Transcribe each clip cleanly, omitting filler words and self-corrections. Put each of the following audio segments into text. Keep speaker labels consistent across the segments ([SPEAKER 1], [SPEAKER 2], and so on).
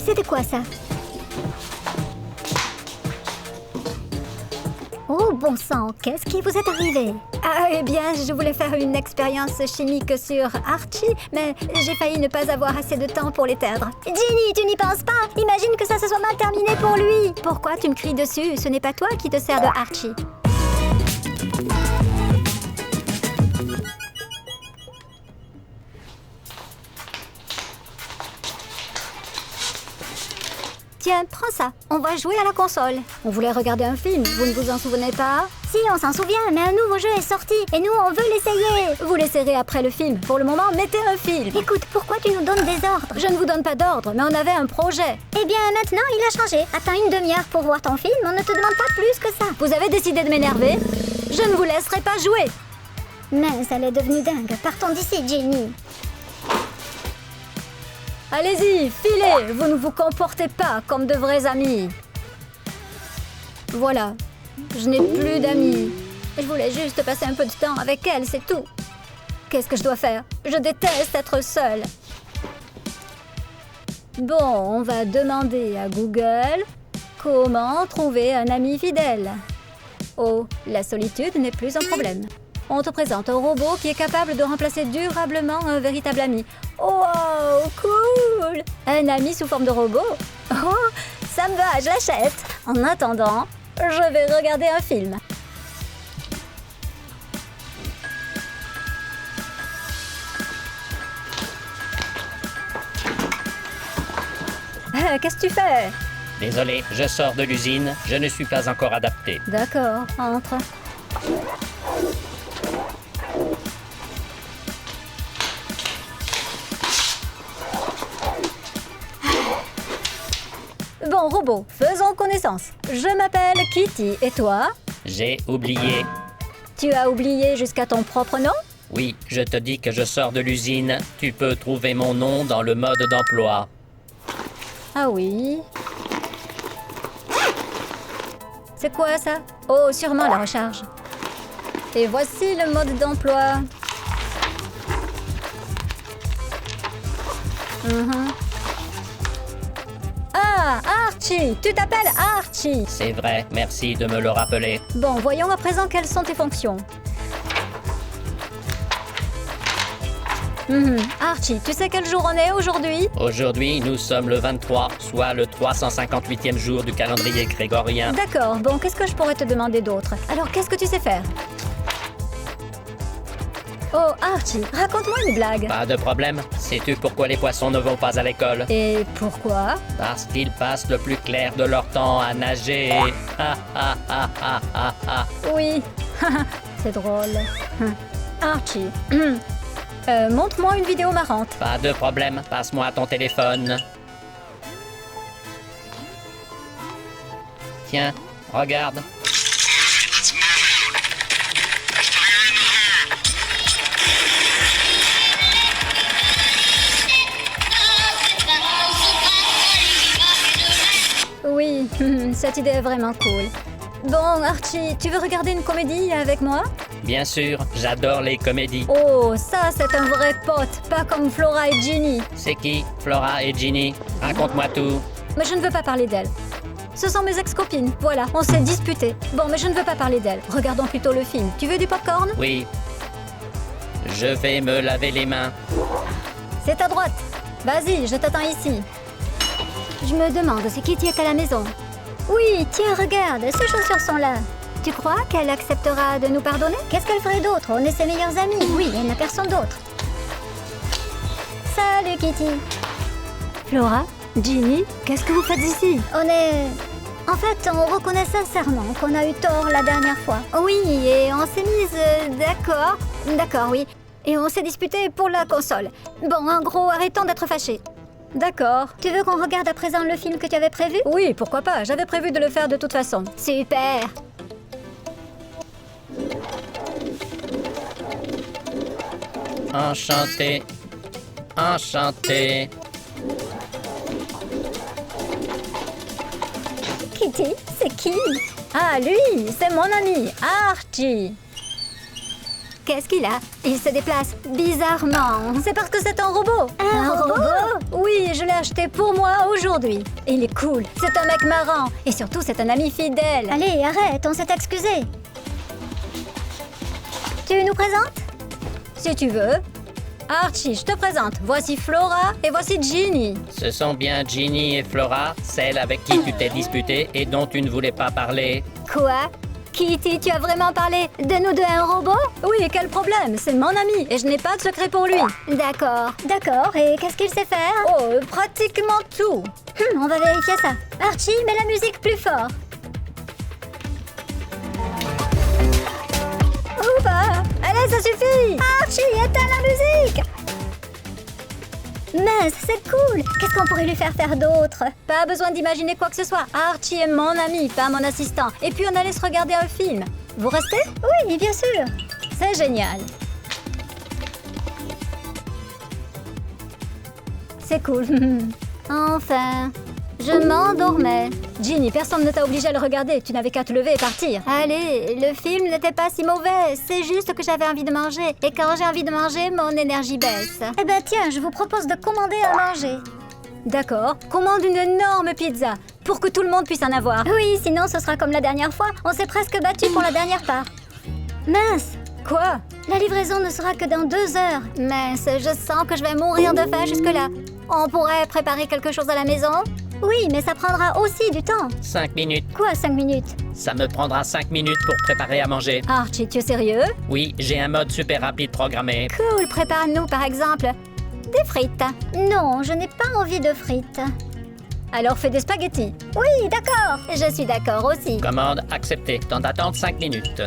[SPEAKER 1] C'était quoi ça? Oh bon sang, qu'est-ce qui vous est arrivé? Ah, eh bien, je voulais faire une expérience chimique sur Archie, mais j'ai failli ne pas avoir assez de temps pour l'éteindre. Ginny, tu n'y penses pas? Imagine que ça se soit mal terminé pour lui. Pourquoi tu me cries dessus? Ce n'est pas toi qui te sers de Archie. Tiens, prends ça. On va jouer à la console. On voulait regarder un film, vous ne vous en souvenez pas? Si, on s'en souvient, mais un nouveau jeu est sorti et nous, on veut l'essayer. Vous l'essayerez après le film. Pour le moment, mettez un film. Écoute, pourquoi tu nous donnes des ordres? Je ne vous donne pas d'ordre, mais on avait un projet. Eh bien, maintenant, il a changé. Attends une demi-heure pour voir ton film, on ne te demande pas plus que ça. Vous avez décidé de m'énerver? Je ne vous laisserai pas jouer. Mince, elle est devenue dingue. Partons d'ici, Jenny. Allez-y, filez! Vous ne vous comportez pas comme de vrais amis. Voilà, je n'ai plus d'amis. Je voulais juste passer un peu de temps avec elle, c'est tout. Qu'est-ce que je dois faire? Je déteste être seule. Bon, on va demander à Google comment trouver un ami fidèle. Oh, la solitude n'est plus un problème. On te présente un robot qui est capable de remplacer durablement un véritable ami. Oh, wow, cool! Un ami sous forme de robot? Oh, ça me va, je l'achète. En attendant, je vais regarder un film. Qu'est-ce que tu fais?
[SPEAKER 2] Désolé, je sors de l'usine, je ne suis pas encore adapté.
[SPEAKER 1] D'accord, entre. Bon, robot, faisons connaissance. Je m'appelle Kitty, et toi?
[SPEAKER 2] J'ai oublié.
[SPEAKER 1] Tu as oublié jusqu'à ton propre nom?
[SPEAKER 2] Oui, je te dis que je sors de l'usine. Tu peux trouver mon nom dans le mode d'emploi.
[SPEAKER 1] Ah oui. C'est quoi ça? Oh, sûrement la recharge. Et voici le mode d'emploi. Ah, Archie! Tu t'appelles Archie!
[SPEAKER 2] C'est vrai, merci de me le rappeler.
[SPEAKER 1] Bon, voyons à présent quelles sont tes fonctions. Archie, tu sais quel jour on est aujourd'hui?
[SPEAKER 2] Aujourd'hui, nous sommes le 23, soit le 358e jour du calendrier grégorien.
[SPEAKER 1] D'accord, bon, qu'est-ce que je pourrais te demander d'autre? Alors, qu'est-ce que tu sais faire? Oh, Archie, raconte-moi une blague.
[SPEAKER 2] Pas de problème. Sais-tu pourquoi les poissons ne vont pas à l'école?
[SPEAKER 1] Et pourquoi?
[SPEAKER 2] Parce qu'ils passent le plus clair de leur temps à nager. Ha ha ha ha ha ha.
[SPEAKER 1] Oui, c'est drôle. Archie, montre-moi une vidéo marrante.
[SPEAKER 2] Pas de problème, passe-moi ton téléphone. Tiens, regarde.
[SPEAKER 1] Oui, cette idée est vraiment cool. Bon, Archie, tu veux regarder une comédie avec moi?
[SPEAKER 2] Bien sûr, j'adore les comédies.
[SPEAKER 1] Oh, ça, c'est un vrai pote, pas comme Flora et Ginny.
[SPEAKER 2] C'est qui, Flora et Ginny? Raconte-moi tout.
[SPEAKER 1] Mais je ne veux pas parler d'elles. Ce sont mes ex-copines, voilà, on s'est disputés. Bon, mais je ne veux pas parler d'elles. Regardons plutôt le film. Tu veux du popcorn?
[SPEAKER 2] Oui. Je vais me laver les mains.
[SPEAKER 1] C'est à droite. Vas-y, je t'attends ici. Je me demande si Kitty est à la maison. Oui, tiens, regarde, ces chaussures sont là. Tu crois qu'elle acceptera de nous pardonner? Qu'est-ce qu'elle ferait d'autre? On est ses meilleurs amis. Oui, elle n'a personne d'autre. Salut, Kitty. Flora? Ginny? Qu'est-ce que vous faites ici? On est... En fait, on reconnaît sincèrement qu'on a eu tort la dernière fois. Oui, et on s'est mise... d'accord. D'accord, oui. Et on s'est disputé pour la console. Bon, en gros, arrêtons d'être fâchés. D'accord. Tu veux qu'on regarde à présent le film que tu avais prévu? Oui, pourquoi pas. J'avais prévu de le faire de toute façon. Super.
[SPEAKER 2] Enchanté. Enchanté.
[SPEAKER 1] Kitty, c'est qui? Ah, lui, c'est mon ami, Archie. Qu'est-ce qu'il a? Il se déplace bizarrement. C'est parce que c'est un robot. Un robot? Oui, je l'ai acheté pour moi aujourd'hui. Il est cool. C'est un mec marrant. Et surtout, c'est un ami fidèle. Allez, arrête, on s'est excusé. Tu nous présentes? Si tu veux. Archie, je te présente. Voici Flora et voici Ginny.
[SPEAKER 2] Ce sont bien Ginny et Flora, celles avec qui tu t'es disputé et dont tu ne voulais pas parler.
[SPEAKER 1] Quoi? Kitty, tu as vraiment parlé de nous deux à un robot? Oui, quel problème? C'est mon ami et je n'ai pas de secret pour lui. D'accord, d'accord. Et qu'est-ce qu'il sait faire? Oh, pratiquement tout. On va vérifier ça. Archie, mets la musique plus fort. Oupa! Allez, ça suffit! Archie, éteins la musique! Mince, c'est cool! Qu'est-ce qu'on pourrait lui faire d'autre? Pas besoin d'imaginer quoi que ce soit. Archie est mon ami, pas mon assistant. Et puis on allait se regarder un film. Vous restez? Oui, bien sûr. C'est génial. C'est cool. Enfin, je m'endormais. Ginny, personne ne t'a obligé à le regarder. Tu n'avais qu'à te lever et partir. Allez, le film n'était pas si mauvais. C'est juste que j'avais envie de manger. Et quand j'ai envie de manger, mon énergie baisse. Eh ben tiens, je vous propose de commander à manger. D'accord. Commande une énorme pizza pour que tout le monde puisse en avoir. Oui, sinon ce sera comme la dernière fois. On s'est presque battu pour la dernière part. Mince. Quoi? La livraison ne sera que dans 2 heures. Mince, je sens que je vais mourir de faim jusque-là. On pourrait préparer quelque chose à la maison? Oui, mais ça prendra aussi du temps.
[SPEAKER 2] 5 minutes.
[SPEAKER 1] Quoi, 5 minutes?
[SPEAKER 2] Ça me prendra 5 minutes pour préparer à manger.
[SPEAKER 1] Archie, tu es sérieux?
[SPEAKER 2] Oui, j'ai un mode super rapide programmé.
[SPEAKER 1] Cool, prépare-nous par exemple des frites. Non, je n'ai pas envie de frites. Alors fais des spaghettis. Oui, d'accord. Je suis d'accord aussi.
[SPEAKER 2] Commande acceptée. Temps d'attente 5 minutes.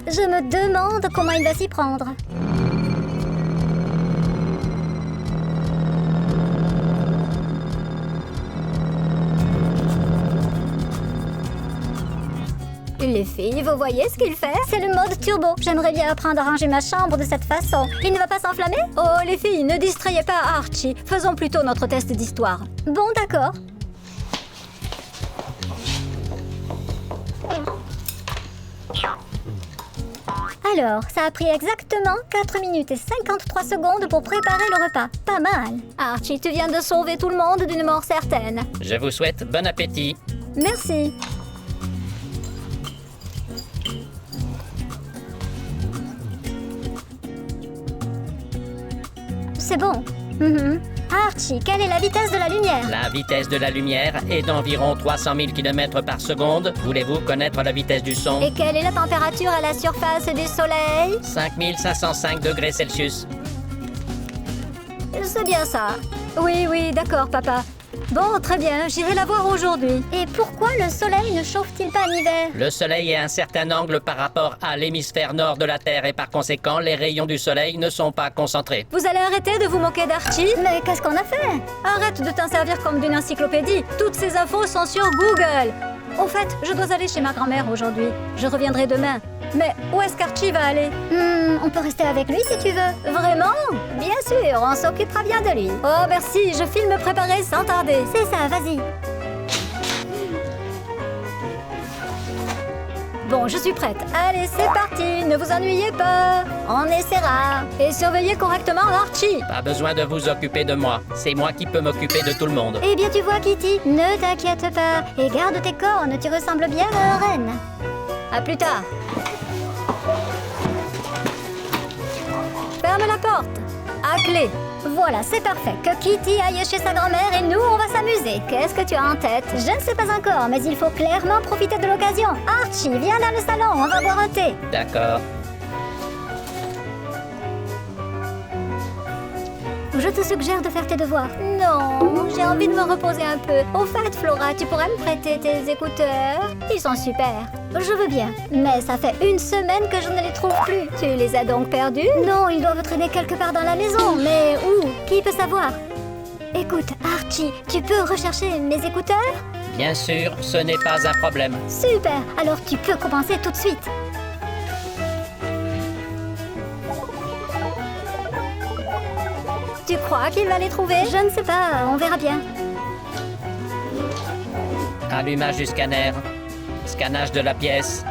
[SPEAKER 1] Je me demande comment il va s'y prendre. Les filles, vous voyez ce qu'il fait? C'est le mode turbo. J'aimerais bien apprendre à ranger ma chambre de cette façon. Il ne va pas s'enflammer? Oh, les filles, ne distrayez pas Archie. Faisons plutôt notre test d'histoire. Bon, d'accord. Alors, ça a pris exactement 4 minutes et 53 secondes pour préparer le repas. Pas mal. Archie, tu viens de sauver tout le monde d'une mort certaine.
[SPEAKER 2] Je vous souhaite bon appétit.
[SPEAKER 1] Merci. C'est bon. Archie, quelle est la vitesse de la lumière?
[SPEAKER 2] La vitesse de la lumière est d'environ 300 000 km par seconde. Voulez-vous connaître la vitesse du son?
[SPEAKER 1] Et quelle est la température à la surface du soleil?
[SPEAKER 2] 5505 degrés Celsius.
[SPEAKER 1] C'est bien ça. Oui, oui, d'accord, papa. Bon, très bien, j'irai la voir aujourd'hui. Et pourquoi le soleil ne chauffe-t-il pas en hiver?
[SPEAKER 2] Le soleil est à un certain angle par rapport à l'hémisphère nord de la Terre et par conséquent, les rayons du soleil ne sont pas concentrés.
[SPEAKER 1] Vous allez arrêter de vous moquer d'Archie? Mais qu'est-ce qu'on a fait? Arrête de t'en servir comme d'une encyclopédie. Toutes ces infos sont sur Google. Au fait, je dois aller chez ma grand-mère aujourd'hui. Je reviendrai demain. Mais où est-ce qu'Archie va aller? On peut rester avec lui si tu veux. Vraiment? Bien sûr, on s'occupera bien de lui. Oh, merci, je file me préparer sans tarder. C'est ça, vas-y. Bon, je suis prête. Allez, c'est parti. Ne vous ennuyez pas. On essaiera. Et surveillez correctement Archie.
[SPEAKER 2] Pas besoin de vous occuper de moi. C'est moi qui peux m'occuper de tout le monde.
[SPEAKER 1] Eh bien, tu vois, Kitty, ne t'inquiète pas. Et garde tes cornes, tu ressembles bien à une reine. À plus tard. Ferme la porte. À clé. Voilà, c'est parfait. Que Kitty aille chez sa grand-mère et nous, on va s'amuser. Qu'est-ce que tu as en tête? Je ne sais pas encore, mais il faut clairement profiter de l'occasion. Archie, viens dans le salon, on va boire un thé.
[SPEAKER 2] D'accord.
[SPEAKER 1] Je te suggère de faire tes devoirs. Non, j'ai envie de me reposer un peu. Au fait, Flora, tu pourrais me prêter tes écouteurs? Ils sont super. Je veux bien, mais ça fait 1 semaine que je ne les trouve plus. Tu les as donc perdus? Non, ils doivent traîner quelque part dans la maison. Mais où? Qui peut savoir? Écoute, Archie, tu peux rechercher mes écouteurs?
[SPEAKER 2] Bien sûr, ce n'est pas un problème.
[SPEAKER 1] Super, alors tu peux commencer tout de suite. Tu crois qu'il va les trouver? Je ne sais pas, on verra bien.
[SPEAKER 2] Allumage du scanner. Scannage de la pièce.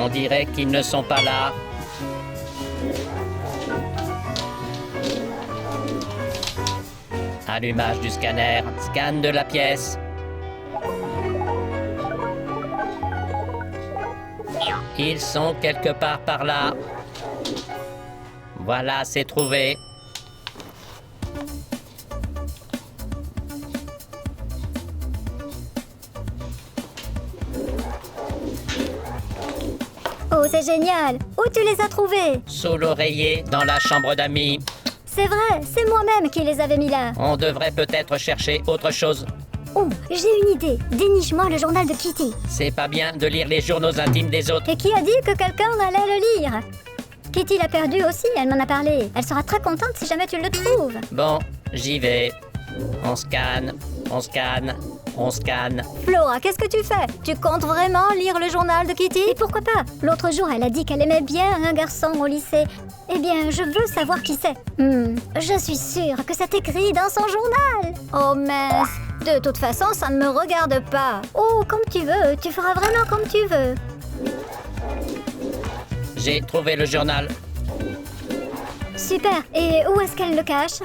[SPEAKER 2] On dirait qu'ils ne sont pas là. Allumage du scanner. Scan de la pièce. Ils sont quelque part par là. Voilà, c'est trouvé.
[SPEAKER 1] Oh, c'est génial! Où tu les as trouvés?
[SPEAKER 2] Sous l'oreiller, dans la chambre d'amis.
[SPEAKER 1] C'est vrai, c'est moi-même qui les avais mis là.
[SPEAKER 2] On devrait peut-être chercher autre chose.
[SPEAKER 1] Oh, j'ai une idée. Déniche-moi le journal de Kitty.
[SPEAKER 2] C'est pas bien de lire les journaux intimes des autres.
[SPEAKER 1] Et qui a dit que quelqu'un allait le lire? Kitty l'a perdu aussi, elle m'en a parlé. Elle sera très contente si jamais tu le trouves.
[SPEAKER 2] Bon, j'y vais. On scanne, on scanne, on scanne.
[SPEAKER 1] Flora, qu'est-ce que tu fais? Tu comptes vraiment lire le journal de Kitty? Et pourquoi pas? L'autre jour, elle a dit qu'elle aimait bien un garçon au lycée. Eh bien, je veux savoir qui c'est. Je suis sûre que c'est écrit dans son journal. Oh mince. De toute façon, ça ne me regarde pas. Oh, comme tu veux. Tu feras vraiment comme tu veux.
[SPEAKER 2] J'ai trouvé le journal.
[SPEAKER 1] Super. Et où est-ce qu'elle le cache?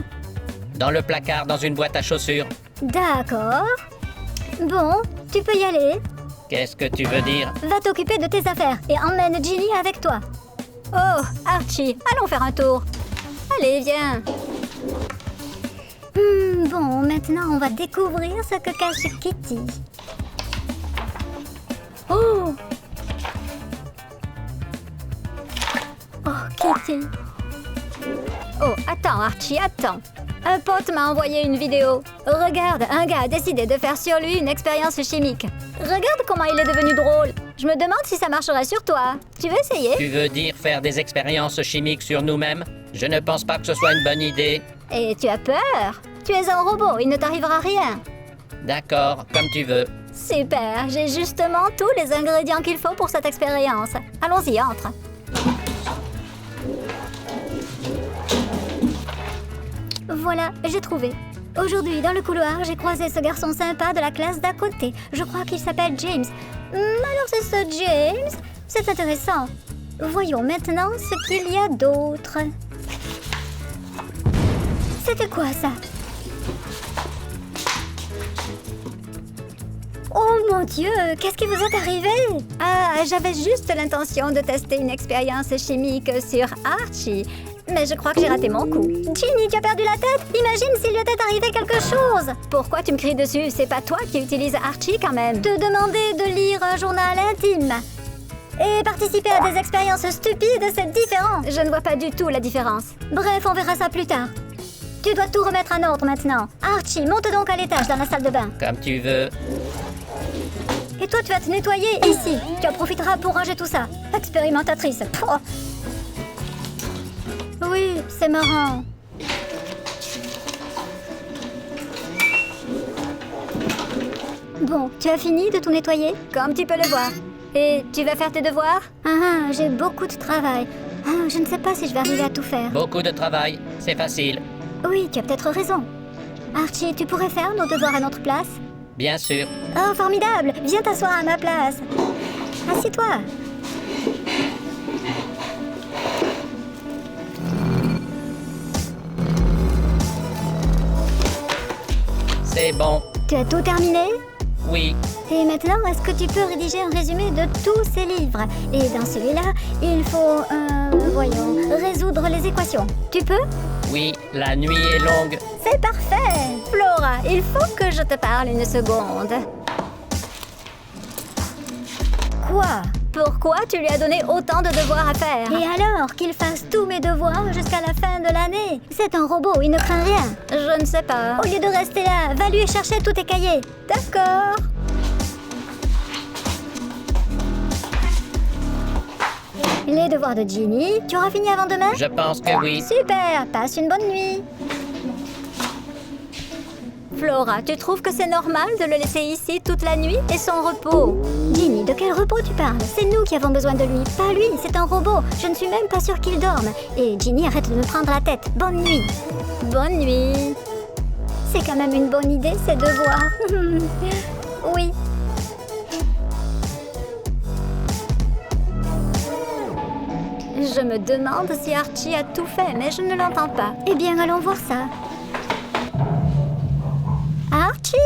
[SPEAKER 2] Dans le placard, dans une boîte à chaussures.
[SPEAKER 1] D'accord. Bon, tu peux y aller.
[SPEAKER 2] Qu'est-ce que tu veux dire?
[SPEAKER 1] Va t'occuper de tes affaires et emmène Ginny avec toi. Oh, Archie, allons faire un tour. Allez, viens. Bon, maintenant on va découvrir ce que cache Kitty. Oh! Oh, Kitty. Oh, attends, Archie, attends. Un pote m'a envoyé une vidéo. Regarde, un gars a décidé de faire sur lui une expérience chimique. Regarde comment il est devenu drôle. Je me demande si ça marcherait sur toi. Tu veux essayer?
[SPEAKER 2] Tu veux dire faire des expériences chimiques sur nous-mêmes? Je ne pense pas que ce soit une bonne idée.
[SPEAKER 1] Et tu as peur? Tu es un robot, il ne t'arrivera rien.
[SPEAKER 2] D'accord, comme tu veux.
[SPEAKER 1] Super, j'ai justement tous les ingrédients qu'il faut pour cette expérience. Allons-y, entre. Voilà, j'ai trouvé. Aujourd'hui, dans le couloir, j'ai croisé ce garçon sympa de la classe d'à côté. Je crois qu'il s'appelle James. Alors c'est ce James? C'est intéressant. Voyons maintenant ce qu'il y a d'autre. C'était quoi ça? Oh mon Dieu, qu'est-ce qui vous est arrivé? Ah, j'avais juste l'intention de tester une expérience chimique sur Archie. Mais je crois que j'ai raté mon coup. Ginny, tu as perdu la tête? Imagine s'il lui était arrivé quelque chose! Pourquoi tu me cries dessus? C'est pas toi qui utilises Archie quand même. Te demander de lire un journal intime et participer à des expériences stupides, c'est différent. Je ne vois pas du tout la différence. Bref, on verra ça plus tard. Tu dois tout remettre en ordre maintenant. Archie, monte donc à l'étage dans la salle de bain.
[SPEAKER 2] Comme tu veux.
[SPEAKER 1] Et toi, tu vas te nettoyer ici. Tu en profiteras pour ranger tout ça. Expérimentatrice. Pouah. Oui, c'est marrant. Bon, tu as fini de tout nettoyer? Comme tu peux le voir. Et tu vas faire tes devoirs? J'ai beaucoup de travail. Je ne sais pas si je vais arriver à tout faire.
[SPEAKER 2] Beaucoup de travail, c'est facile.
[SPEAKER 1] Oui, tu as peut-être raison. Archie, tu pourrais faire nos devoirs à notre place?
[SPEAKER 2] Bien sûr.
[SPEAKER 1] Oh, formidable! Viens t'asseoir à ma place. Assieds-toi.
[SPEAKER 2] C'est bon.
[SPEAKER 1] Tu as tout terminé?
[SPEAKER 2] Oui.
[SPEAKER 1] Et maintenant, est-ce que tu peux rédiger un résumé de tous ces livres? Et dans celui-là, il faut, voyons, résoudre les équations. Tu peux?
[SPEAKER 2] Oui, la nuit est longue.
[SPEAKER 1] C'est parfait! Flora, il faut que je te parle une seconde. Quoi? Pourquoi tu lui as donné autant de devoirs à faire? Et alors qu'il fasse tous mes devoirs jusqu'à la fin de l'année? C'est un robot, il ne craint rien. Je ne sais pas. Au lieu de rester là, va lui chercher tous tes cahiers. D'accord. Les devoirs de Ginny, tu auras fini avant demain?
[SPEAKER 2] Je pense que oui.
[SPEAKER 1] Super, passe une bonne nuit. Flora, tu trouves que c'est normal de le laisser ici toute la nuit et son repos? Ginny, de quel repos tu parles? C'est nous qui avons besoin de lui, pas lui, c'est un robot. Je ne suis même pas sûre qu'il dorme. Et Ginny, arrête de me prendre la tête. Bonne nuit. Bonne nuit. C'est quand même une bonne idée, ces devoirs. Oui. Je me demande si Archie a tout fait, mais je ne l'entends pas. Eh bien, allons voir ça. Archie?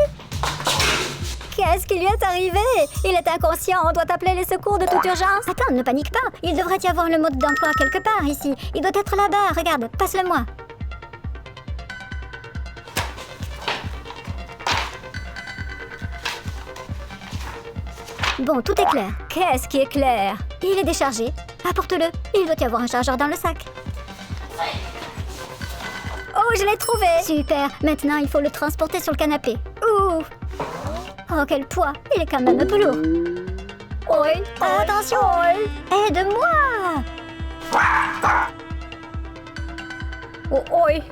[SPEAKER 1] Qu'est-ce qui lui est arrivé? Il est inconscient, on doit appeler les secours de toute urgence. Attends, ne panique pas. Il devrait y avoir le mode d'emploi quelque part ici. Il doit être là-bas, regarde, passe-le-moi. Bon, tout est clair. Qu'est-ce qui est clair? Il est déchargé. Apporte-le. Il doit y avoir un chargeur dans le sac. Oh, je l'ai trouvé! Super. Maintenant, il faut le transporter sur le canapé. Ouh! Oh, quel poids! Il est quand même un peu lourd. Oui, attention! Aide-moi! Oh, oui!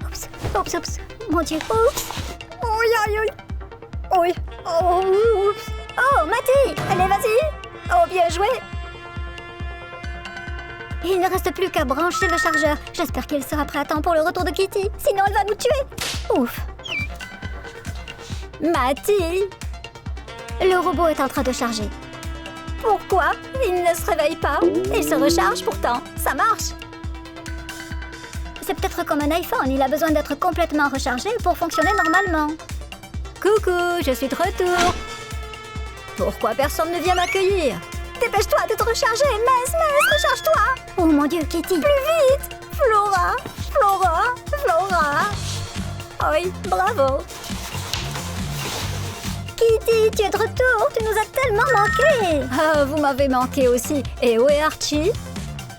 [SPEAKER 1] Oups, oups, oups! Mon Dieu! Oups! Oui, aïe, aïe! Oui! Oh, oups! Oh, Matty! Allez, vas-y! Oh, bien joué! Il ne reste plus qu'à brancher le chargeur. J'espère qu'il sera prêt à temps pour le retour de Kitty. Sinon, elle va nous tuer! Ouf! Matty! Le robot est en train de charger. Pourquoi? Il ne se réveille pas. Il se recharge pourtant. Ça marche. C'est peut-être comme un iPhone. Il a besoin d'être complètement rechargé pour fonctionner normalement. Coucou, je suis de retour. Pourquoi personne ne vient m'accueillir? Dépêche-toi de te recharger. Mince, recharge-toi. Oh mon Dieu, Kitty. Plus vite. Flora, Flora, Flora. Oui, bravo. Kitty, tu es de retour, tu nous as tellement manqué. Ah, vous m'avez manqué aussi. Et où est Archie?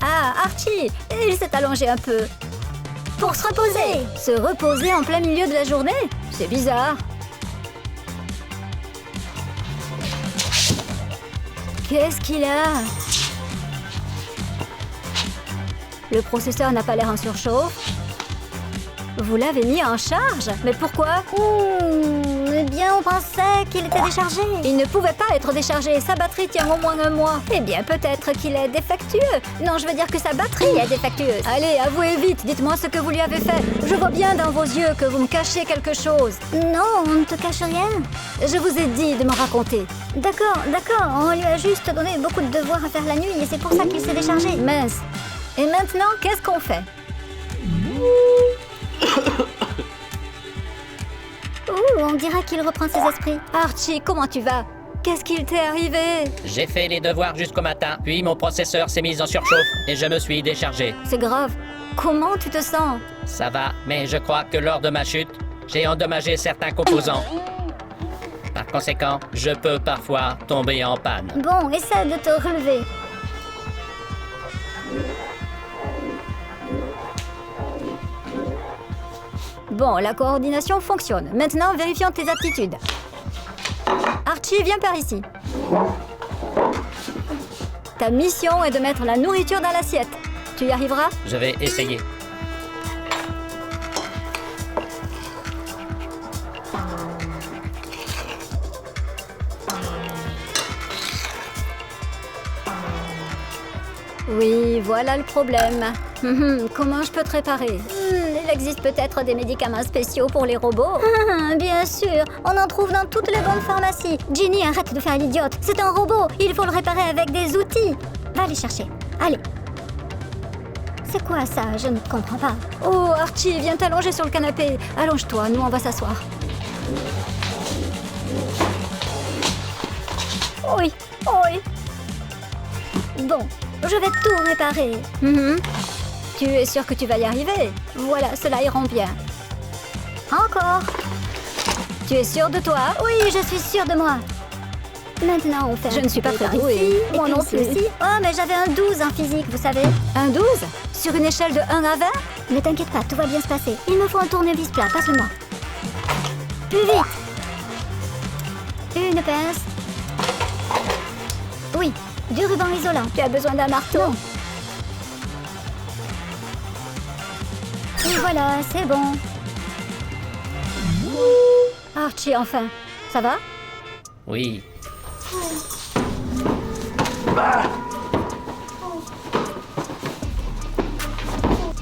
[SPEAKER 1] Ah, Archie, il s'est allongé un peu. Pour se reposer. Se reposer en plein milieu de la journée? C'est bizarre. Qu'est-ce qu'il a? Le processeur n'a pas l'air en surchauffe. Vous l'avez mis en charge? Mais pourquoi? Eh bien, on pensait qu'il était déchargé. Il ne pouvait pas être déchargé. Sa batterie tient au moins un mois. Eh bien, peut-être qu'il est défectueux. Non, je veux dire que sa batterie est défectueuse. Allez, avouez vite. Dites-moi ce que vous lui avez fait. Je vois bien dans vos yeux que vous me cachez quelque chose. Non, on ne te cache rien. Je vous ai dit de me raconter. D'accord, d'accord. On lui a juste donné beaucoup de devoirs à faire la nuit et c'est pour ça qu'il s'est déchargé. Mince. Et maintenant, qu'est-ce qu'on fait? On dirait qu'il reprend ses esprits. Archie, comment tu vas? Qu'est-ce qu'il t'est arrivé?
[SPEAKER 2] J'ai fait les devoirs jusqu'au matin, puis mon processeur s'est mis en surchauffe et je me suis déchargé.
[SPEAKER 1] C'est grave. Comment tu te sens?
[SPEAKER 2] Ça va, mais je crois que lors de ma chute, j'ai endommagé certains composants. Par conséquent, je peux parfois tomber en panne.
[SPEAKER 1] Bon, essaie de te relever. Bon, la coordination fonctionne. Maintenant, vérifions tes aptitudes. Archie, viens par ici. Ta mission est de mettre la nourriture dans l'assiette. Tu y arriveras?
[SPEAKER 2] Je vais essayer.
[SPEAKER 1] Oui, voilà le problème. Comment je peux te réparer? Il existe peut-être des médicaments spéciaux pour les robots. Bien sûr, on en trouve dans toutes les bonnes pharmacies. Ginny, arrête de faire l'idiote. C'est un robot, il faut le réparer avec des outils. Va les chercher, allez. C'est quoi ça? Je ne comprends pas. Oh, Archie, viens t'allonger sur le canapé. Allonge-toi, nous on va s'asseoir. Oui, oui. Bon, je vais tout réparer. Tu es sûr que tu vas y arriver? Voilà, cela ira bien. Encore. Tu es sûr de toi? Oui, je suis sûre de moi. Maintenant, on fait
[SPEAKER 3] Je ne suis pas très douée.
[SPEAKER 1] Moi non plus. Oh, mais j'avais un 12 en physique, vous savez.
[SPEAKER 3] Un 12? Sur une échelle de 1 à 20?
[SPEAKER 1] Ne t'inquiète pas, tout va bien se passer. Il me faut un tournevis plat, passe-le-moi. Plus vite. Une pince. Oui, du ruban isolant. Tu as besoin d'un marteau? Non. Et voilà, c'est bon. Archie, enfin. Ça va?
[SPEAKER 2] Oui.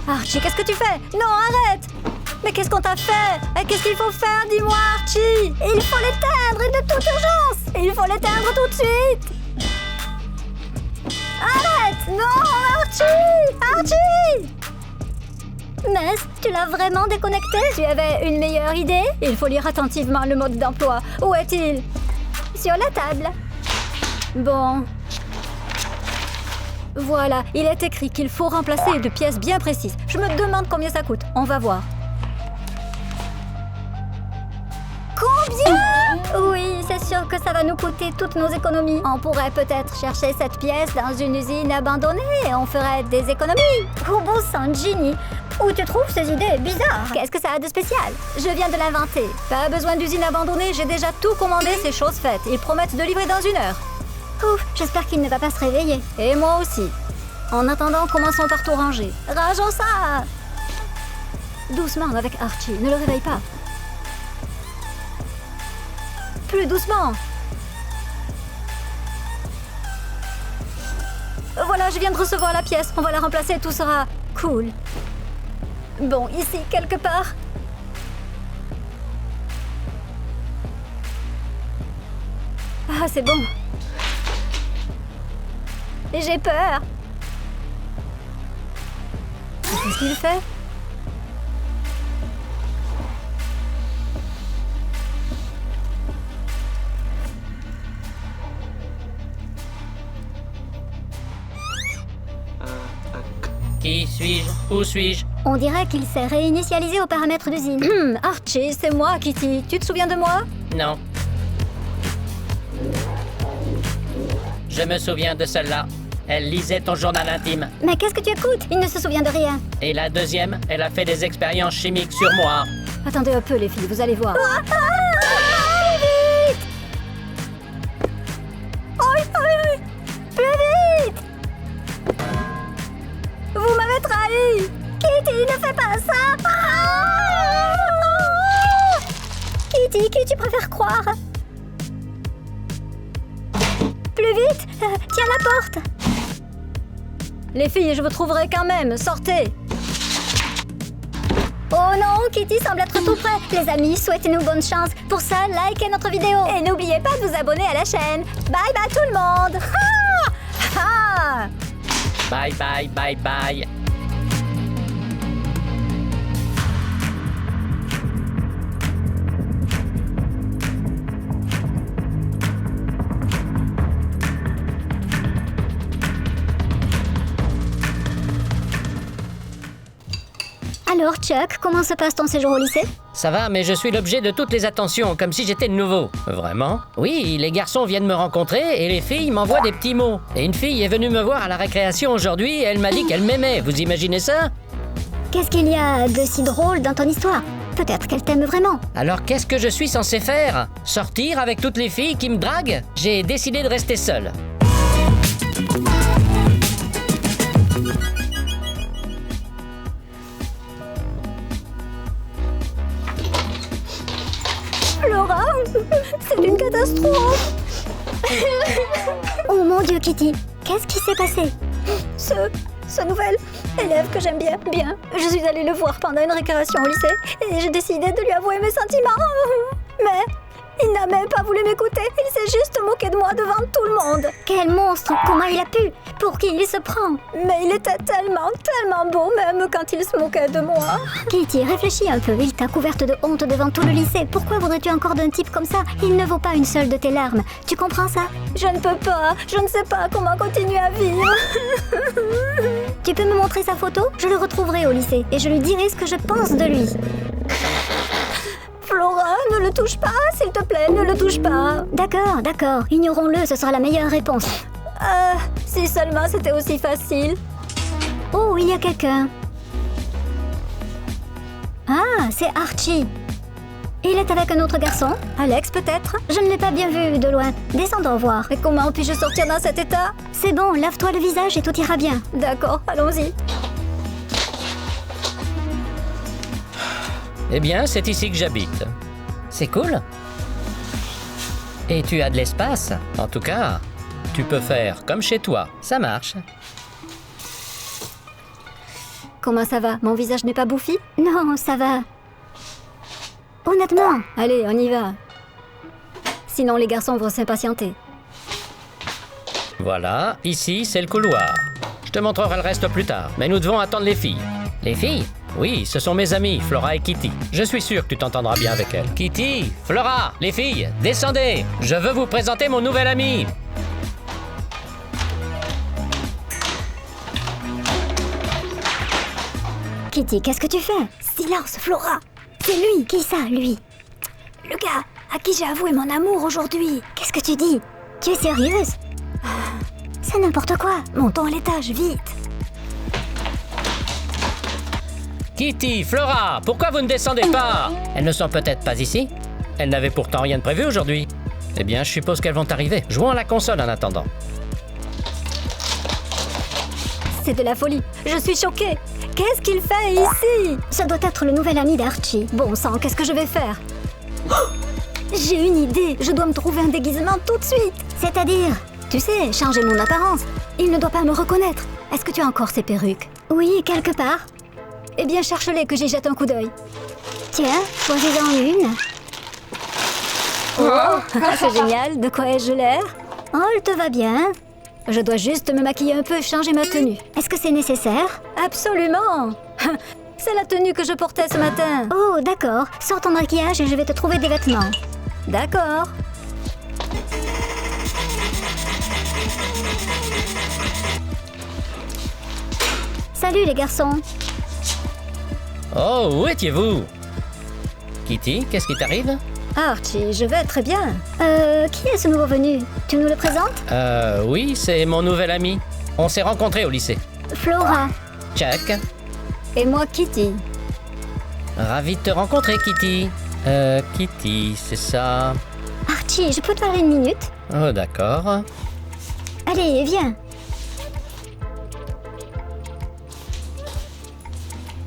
[SPEAKER 1] Archie, qu'est-ce que tu fais? Non, arrête! Mais qu'est-ce qu'on t'a fait? Et qu'est-ce qu'il faut faire? Dis-moi, Archie! Il faut l'éteindre, et de toute urgence! Il faut l'éteindre tout de suite! Non, Archie! Archie! Mince, tu l'as vraiment déconnecté? Tu avais une meilleure idée? Il faut lire attentivement le mode d'emploi. Où est-il? Sur la table. Bon. Voilà, il est écrit qu'il faut remplacer de pièces bien précises. Je me demande combien ça coûte. On va voir. Combien? Oui, c'est sûr que ça va nous coûter toutes nos économies. On pourrait peut-être chercher cette pièce dans une usine abandonnée et on ferait des économies. Oh bon sang, Ginny, où tu trouves ces idées bizarres? Qu'est-ce que ça a de spécial? Je viens de l'inventer. Pas besoin d'usine abandonnée, j'ai déjà tout commandé, c'est chose faite. Ils promettent de livrer dans 1 heure. Ouf, j'espère qu'il ne va pas se réveiller. Et moi aussi. En attendant, commençons par tout ranger. Rangeons ça! Doucement avec Archie, ne le réveille pas. Plus doucement. Voilà, je viens de recevoir la pièce. On va la remplacer, tout sera cool. Bon, ici, quelque part. Ah, c'est bon. J'ai peur. Qu'est-ce qu'il fait?
[SPEAKER 2] Qui suis-je? Où suis-je?
[SPEAKER 1] On dirait qu'il s'est réinitialisé aux paramètres d'usine. Archie, c'est moi, Kitty. Tu te souviens de moi?
[SPEAKER 2] Non. Je me souviens de celle-là. Elle lisait ton journal intime.
[SPEAKER 1] Mais qu'est-ce que tu écoutes? Il ne se souvient de rien.
[SPEAKER 2] Et la deuxième, elle a fait des expériences chimiques sur moi.
[SPEAKER 1] Attendez un peu, les filles, vous allez voir. Plus vite! Vous m'avez trahi! Kitty, ne fais pas ça! Kitty, qui tu préfères croire? Plus vite! Tiens la porte! Les filles, je vous trouverai quand même. Sortez! Oh non, Kitty semble être tout près. Les amis, souhaitez-nous bonne chance. Pour ça, likez notre vidéo. Et n'oubliez pas de vous abonner à la chaîne. Bye bye tout le monde! Ah!
[SPEAKER 2] Bye bye bye bye.
[SPEAKER 1] Alors, Chuck, comment se passe ton séjour au lycée?
[SPEAKER 2] Ça va, mais je suis l'objet de toutes les attentions, comme si j'étais le nouveau. Vraiment? Oui, les garçons viennent me rencontrer et les filles m'envoient des petits mots. Et une fille est venue me voir à la récréation aujourd'hui et elle m'a dit qu'elle m'aimait. Vous imaginez ça?
[SPEAKER 1] Qu'est-ce qu'il y a de si drôle dans ton histoire? Peut-être qu'elle t'aime vraiment.
[SPEAKER 2] Alors qu'est-ce que je suis censé faire? Sortir avec toutes les filles qui me draguent? J'ai décidé de rester seul.
[SPEAKER 1] Laura, c'est une catastrophe. Oh mon Dieu, Kitty, qu'est-ce qui s'est passé? Ce nouvel élève que j'aime bien. Je suis allée le voir pendant une récréation au lycée et j'ai décidé de lui avouer mes sentiments. Mais il n'a même pas voulu m'écouter. Il s'est juste moqué de moi devant tout le monde. Quel monstre! Comment il a pu? Pour qui il se prend? Mais il était tellement beau, même quand il se moquait de moi. Kitty, réfléchis un peu. Il t'a couverte de honte devant tout le lycée. Pourquoi voudrais-tu encore d'un type comme ça? Il ne vaut pas une seule de tes larmes. Tu comprends ça? Je ne peux pas. Je ne sais pas comment continuer à vivre. Tu peux me montrer sa photo? Je le retrouverai au lycée et je lui dirai ce que je pense de lui. Flora, ne le touche pas, s'il te plaît, ne le touche pas. D'accord, ignorons-le, ce sera la meilleure réponse. Si seulement c'était aussi facile. Oh, il y a quelqu'un. Ah, c'est Archie. Il est avec un autre garçon? Alex, peut-être? Je ne l'ai pas bien vu de loin. Descendons voir. Et comment puis-je sortir dans cet état? C'est bon, lave-toi le visage et tout ira bien. D'accord, allons-y.
[SPEAKER 2] Eh bien, c'est ici que j'habite. C'est cool. Et tu as de l'espace. En tout cas, tu peux faire comme chez toi. Ça marche.
[SPEAKER 1] Comment ça va? Mon visage n'est pas bouffi? Non, ça va. Honnêtement. Allez, on y va. Sinon, les garçons vont s'impatienter.
[SPEAKER 2] Voilà, ici, c'est le couloir. te montrerai le reste plus tard, mais nous devons attendre les filles. Les filles? Oui, ce sont mes amies, Flora et Kitty. Je suis sûr que tu t'entendras bien avec elles. Kitty, Flora, les filles, descendez. Je veux vous présenter mon nouvel ami.
[SPEAKER 1] Kitty, qu'est-ce que tu fais? Silence, Flora. C'est lui. Qui ça, lui? Le gars à qui j'ai avoué mon amour aujourd'hui. Qu'est-ce que tu dis? Tu es sérieuse? C'est n'importe quoi. Montons à l'étage, vite.
[SPEAKER 2] Kitty, Flora, pourquoi vous ne descendez pas? Elles ne sont peut-être pas ici? Elles n'avaient pourtant rien de prévu aujourd'hui. Eh bien, je suppose qu'elles vont arriver. Jouons à la console en attendant.
[SPEAKER 1] C'est de la folie. Je suis choquée. Qu'est-ce qu'il fait ici? Ça doit être le nouvel ami d'Archie. Bon sang, qu'est-ce que je vais faire? Oh, j'ai une idée. Je dois me trouver un déguisement tout de suite. C'est-à-dire? Tu sais, changer mon apparence. Il ne doit pas me reconnaître. Est-ce que tu as encore ces perruques? Oui, quelque part. Eh bien, cherche-les que j'y jette un coup d'œil. Tiens, choisis-en une. Oh, c'est génial. De quoi ai-je l'air? Oh, elle te va bien. Je dois juste me maquiller un peu et changer ma tenue. Est-ce que c'est nécessaire? Absolument. C'est la tenue que je portais ce matin. Oh, d'accord. Sors ton maquillage et je vais te trouver des vêtements. D'accord. Salut les garçons.
[SPEAKER 2] Oh, où étiez-vous? Kitty, qu'est-ce qui t'arrive?
[SPEAKER 1] Archie, je vais très bien. Qui est ce nouveau venu? Tu nous le présentes?
[SPEAKER 2] Oui, c'est mon nouvel ami. On s'est rencontrés au lycée.
[SPEAKER 1] Flora.
[SPEAKER 2] Chuck.
[SPEAKER 1] Et moi, Kitty.
[SPEAKER 2] Ravi de te rencontrer, Kitty. Kitty, c'est ça.
[SPEAKER 1] Archie, je peux te parler une minute?
[SPEAKER 2] Oh, d'accord.
[SPEAKER 1] Allez, viens.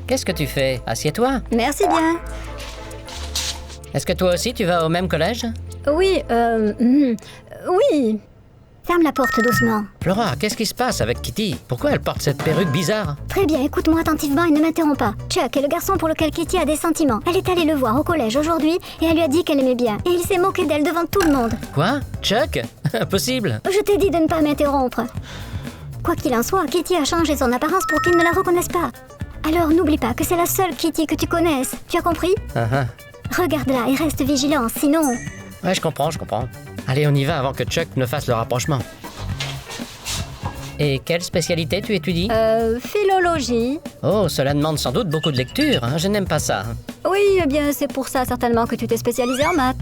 [SPEAKER 2] Qu'est-ce que tu fais? Assieds-toi.
[SPEAKER 1] Merci bien.
[SPEAKER 2] Est-ce que toi aussi tu vas au même collège?
[SPEAKER 1] Oui, oui. Ferme la porte doucement.
[SPEAKER 2] Flora, qu'est-ce qui se passe avec Kitty? Pourquoi elle porte cette perruque bizarre?
[SPEAKER 1] Très bien, écoute-moi attentivement et ne m'interromps pas. Chuck est le garçon pour lequel Kitty a des sentiments. Elle est allée le voir au collège aujourd'hui et elle lui a dit qu'elle aimait bien. Et il s'est moqué d'elle devant tout le monde.
[SPEAKER 2] Quoi? Chuck? Impossible.
[SPEAKER 1] Je t'ai dit de ne pas m'interrompre. Quoi qu'il en soit, Kitty a changé son apparence pour qu'il ne la reconnaisse pas. Alors n'oublie pas que c'est la seule Kitty que tu connaisses. Tu as compris? Regarde-la et reste vigilant, sinon...
[SPEAKER 2] Ouais, je comprends. Allez, on y va avant que Chuck ne fasse le rapprochement. Et quelle spécialité tu étudies?
[SPEAKER 1] Philologie.
[SPEAKER 2] Oh, cela demande sans doute beaucoup de lecture, hein? Je n'aime pas ça.
[SPEAKER 1] Oui, eh bien, c'est pour ça certainement que tu t'es spécialisée en maths.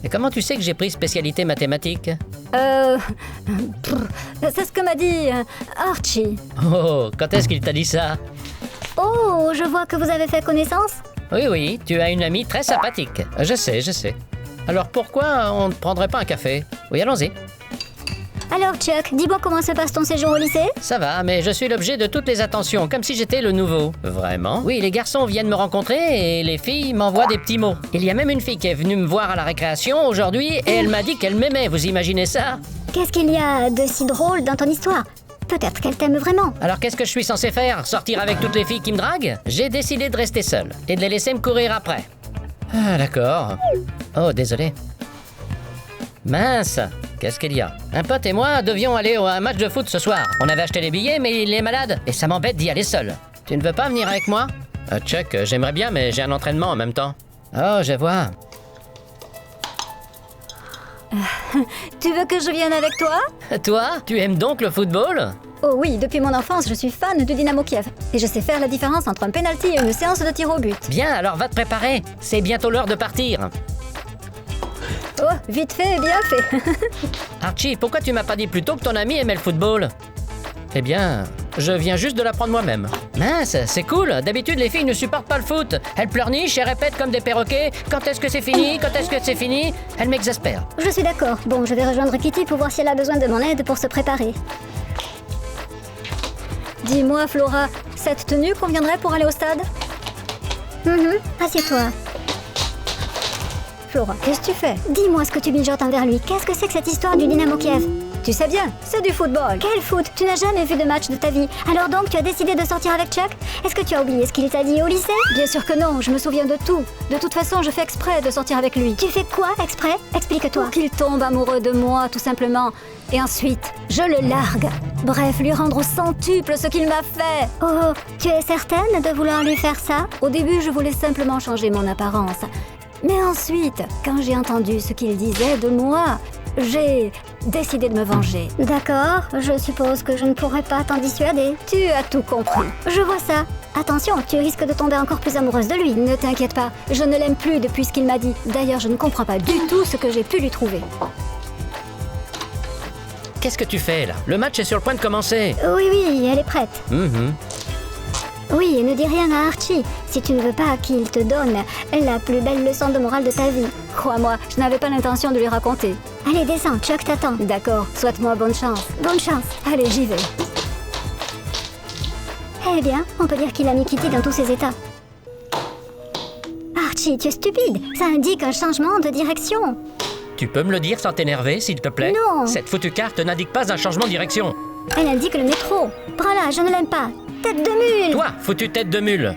[SPEAKER 2] Et comment tu sais que j'ai pris spécialité mathématiques?
[SPEAKER 1] C'est ce que m'a dit Archie.
[SPEAKER 2] Oh, quand est-ce qu'il t'a dit ça?
[SPEAKER 1] Oh, je vois que vous avez fait connaissance.
[SPEAKER 2] Oui, tu as une amie très sympathique. Je sais. Alors pourquoi on ne prendrait pas un café? Oui, allons-y.
[SPEAKER 1] Alors Chuck, dis-moi comment se passe ton séjour au lycée?
[SPEAKER 2] Ça va, mais je suis l'objet de toutes les attentions, comme si j'étais le nouveau. Vraiment? Oui, les garçons viennent me rencontrer et les filles m'envoient des petits mots. Il y a même une fille qui est venue me voir à la récréation aujourd'hui et elle m'a dit qu'elle m'aimait, vous imaginez ça?
[SPEAKER 1] Qu'est-ce qu'il y a de si drôle dans ton histoire? Peut-être qu'elle t'aime vraiment.
[SPEAKER 2] Alors qu'est-ce que je suis censé faire? Sortir avec toutes les filles qui me draguent? J'ai décidé de rester seul et de les laisser me courir après. Ah, d'accord. Oh, désolé. Mince, qu'est-ce qu'il y a? Un pote et moi devions aller à un match de foot ce soir. On avait acheté les billets, mais il est malade et ça m'embête d'y aller seul. Tu ne veux pas venir avec moi? Chuck, j'aimerais bien, mais j'ai un entraînement en même temps. Oh, je vois.
[SPEAKER 1] Tu veux que je vienne avec toi?
[SPEAKER 2] Toi, tu aimes donc le football?
[SPEAKER 1] Oh oui, depuis mon enfance, je suis fan du Dynamo Kiev. Et je sais faire la différence entre un penalty et une séance de tir au but.
[SPEAKER 2] Bien, alors va te préparer. C'est bientôt l'heure de partir.
[SPEAKER 1] Oh, vite fait et bien fait.
[SPEAKER 2] Archie, pourquoi tu m'as pas dit plus tôt que ton ami aimait le football? Eh bien, je viens juste de l'apprendre moi-même. Mince, c'est cool. D'habitude, les filles ne supportent pas le foot. Elles pleurnichent et répètent comme des perroquets. Quand est-ce que c'est fini? Quand est-ce que c'est fini? Elles m'exaspèrent.
[SPEAKER 1] Je suis d'accord. Bon, je vais rejoindre Kitty pour voir si elle a besoin de mon aide pour se préparer. Dis-moi, Flora, cette tenue conviendrait pour aller au stade? Assieds-toi. Flora, qu'est-ce que tu fais? Dis-moi ce que tu mijotes envers lui. Qu'est-ce que c'est que cette histoire du Dynamo Kiev? Tu sais bien, c'est du football.
[SPEAKER 3] Quel foot? Tu n'as jamais vu de match de ta vie. Alors donc, tu as décidé de sortir avec Chuck? Est-ce que tu as oublié ce qu'il t'a dit au lycée?
[SPEAKER 1] Bien sûr que non, je me souviens de tout. De toute façon, je fais exprès de sortir avec lui.
[SPEAKER 3] Tu fais quoi exprès? Explique-toi.
[SPEAKER 1] Pour qu'il tombe amoureux de moi, tout simplement. Et ensuite, je le largue. Bref, lui rendre au centuple ce qu'il m'a fait.
[SPEAKER 3] Oh, tu es certaine de vouloir lui faire ça?
[SPEAKER 1] Au début, je voulais simplement changer mon apparence. Mais ensuite, quand j'ai entendu ce qu'il disait de moi, j'ai décidé de me venger.
[SPEAKER 3] D'accord, je suppose que je ne pourrais pas t'en dissuader.
[SPEAKER 1] Tu as tout compris.
[SPEAKER 3] Je vois ça. Attention, tu risques de tomber encore plus amoureuse de lui.
[SPEAKER 1] Ne t'inquiète pas, je ne l'aime plus depuis ce qu'il m'a dit. D'ailleurs, je ne comprends pas du tout ce que j'ai pu lui trouver.
[SPEAKER 2] Qu'est-ce que tu fais là? Le match est sur le point de commencer.
[SPEAKER 3] Oui, elle est prête.
[SPEAKER 2] Mhm.
[SPEAKER 3] Oui, et ne dis rien à Archie, si tu ne veux pas qu'il te donne la plus belle leçon de morale de ta vie.
[SPEAKER 1] Crois-moi, je n'avais pas l'intention de lui raconter.
[SPEAKER 3] Allez, descends, Chuck t'attend.
[SPEAKER 1] D'accord, souhaite-moi bonne chance.
[SPEAKER 3] Bonne chance.
[SPEAKER 1] Allez, j'y vais.
[SPEAKER 3] Eh bien, on peut dire qu'il a mis Kitty dans tous ses états. Archie, tu es stupide. Ça indique un changement de direction.
[SPEAKER 2] Tu peux me le dire sans t'énerver, s'il te plaît?
[SPEAKER 3] Non.
[SPEAKER 2] Cette foutue carte n'indique pas un changement de direction.
[SPEAKER 3] Elle indique le métro. Prends-la, je ne l'aime pas. Tête de mule.
[SPEAKER 2] Toi, foutue tête de mule.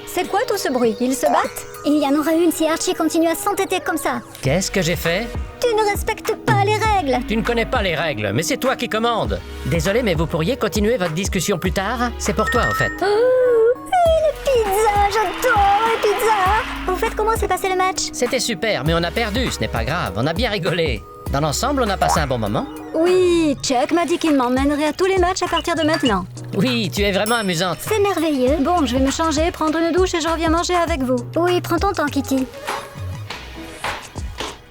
[SPEAKER 1] C'est quoi tout ce bruit? Ils se battent?
[SPEAKER 3] Il y en aura une si Archie continue à s'entêter comme ça.
[SPEAKER 2] Qu'est-ce que j'ai fait?
[SPEAKER 3] Tu ne respectes pas les règles.
[SPEAKER 2] Tu ne connais pas les règles, mais c'est toi qui commandes. Désolé, mais vous pourriez continuer votre discussion plus tard? C'est pour toi, au fait.
[SPEAKER 3] Pizza, j'adore les pizzas. Au fait, comment s'est passé le match?
[SPEAKER 2] C'était super, mais on a perdu, ce n'est pas grave. On a bien rigolé. Dans l'ensemble, on a passé un bon moment.
[SPEAKER 1] Oui, Chuck m'a dit qu'il m'emmènerait à tous les matchs à partir de maintenant.
[SPEAKER 2] Oui, tu es vraiment amusante.
[SPEAKER 3] C'est merveilleux.
[SPEAKER 1] Bon, je vais me changer, prendre une douche et je reviens manger avec vous.
[SPEAKER 3] Oui, prends ton temps, Kitty.